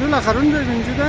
دو لاخرون ده بنجده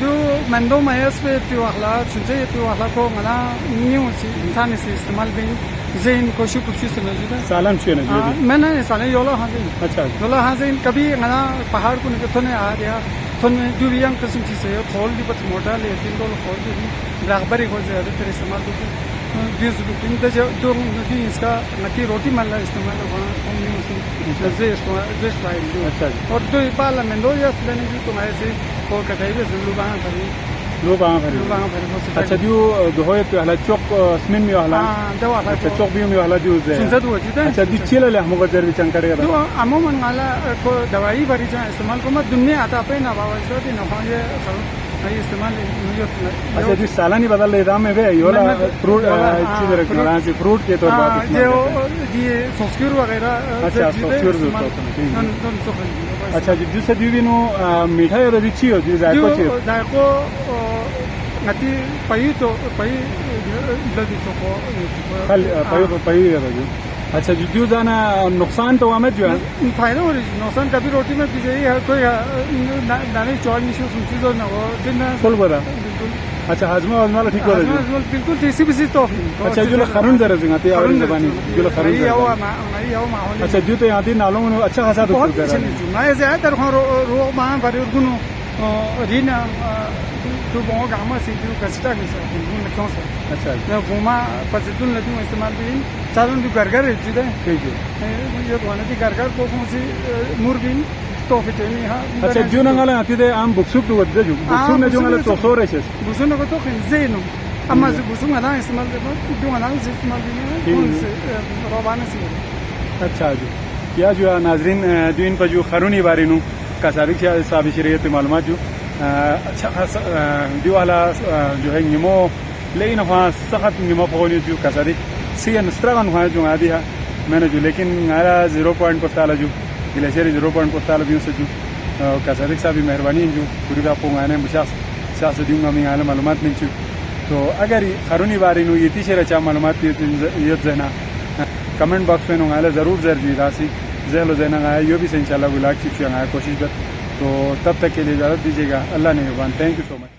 دو مندو مایاس به پیو اخلا چونچه پیو اخلا کو منا نیوسی انسان سے استعمال بین زین کوشش کوشش سمجھدا سالم چه نه جوړي میں نے سالے یولا ہاں اچھا یولا ہاں کبھی منا پہاڑ کو نکتنے آ رہا تھن دو بیان قسم کی سے کھول دی پت موٹا لے تین دول کھول دی برابر ہو زیادہ تر استعمال دو بیس روپے تے جو دو دی اس کا نکی روٹی مل استعمال ہوا زے فائل اچھا اور دو پالا مندو یا سلنے کی تو میں سے کو کٹائی بس لوبان کری لوبان اچھا دیو دهوی تو اهل چوک اسمن می اهل دو اهل چوک بیو می اهل دیو زه سنزد وجوده اچھا دی چیله له مغزر وی چن کرے دو عموما على کو دوائی بری جان استعمال کو دنیا آتا پہ نہ باوا شو دی نہ یہ ای استعمال نیت اچھا دی سالانی بدل ادام میں ہے یولا فروٹ چیز رکھنا ہے فروٹ کے طور پر جو یہ سوسکور وغیرہ اچھا سوسکور اچھا جو سے دیو نو میٹھا ہے ریچی ہو دی ذائقہ چھ ذائقہ نتی پئی تو پئی لدی تو کو خل پئی ہے جو اچھا جو جانا نقصان تو ہمیں جو ہے فائدہ ہو رہی نقصان کبھی روٹی میں بھی جائے کوئی دانے چوڑ نہیں سو چیز نہ ہو دن فل بڑا اچھا ہاضمہ والا ٹھیک ہو رہا ہے بالکل جیسی بھی تو اچھا جو خرون در زنگاتی اور زبانی جو خرون یہ ہوا ماحول اچھا جو تو یہاں دی نالوں میں اچھا خاصا تو کر رہا ہے میں زیادہ تر رو ماں بھر گنو رینا تو بہت گاما سی جو کسٹا کی سر گن کیوں سر اچھا میں گوما پسدون لدی استعمال بین چالون دی گرگر ہے جدا ٹھیک ہے یہ بونا دی گرگر کو سی موربین تو فتنی ہا اچھا جو نغلا اتی دے ام بوکسوک دو ود جو بوکسوک نے جو نغلا تو سورے ہے بوسون کو تو زینو اما بوسون انا استعمال دے جو انا استعمال بین کون سے روبانہ سی اچھا جو یا جو ناظرین دین پر جو خرونی بارے نو کساری کے حساب شریعت معلومات جو اچھا خاصا دیو والا جو ہے نیمو لیکن وہاں سخت نیمو پہنچ جو کساری سی انستراغان وہاں جو عادی ہے میں نے جو لیکن ہمارا 0.15 جو گلیشیر 0.15 بھی سے جو کساری صاحب مہربانی جو پوری کا پونگانے مشاس سیاست دیوں گا میں عالم معلومات نہیں چو تو اگر خرونی بارے نو یہ تیسرا چا معلومات یہ زینا کمنٹ باکس میں نو عالم ضرور ضرور راسی زہل و زینا گایا یہ بھی سے انشاءاللہ بلاک چیک گایا کوشش کر تو تب تک کے لیے اجازت دیجیے گا اللہ نے نگہبان تھینک یو سو مچ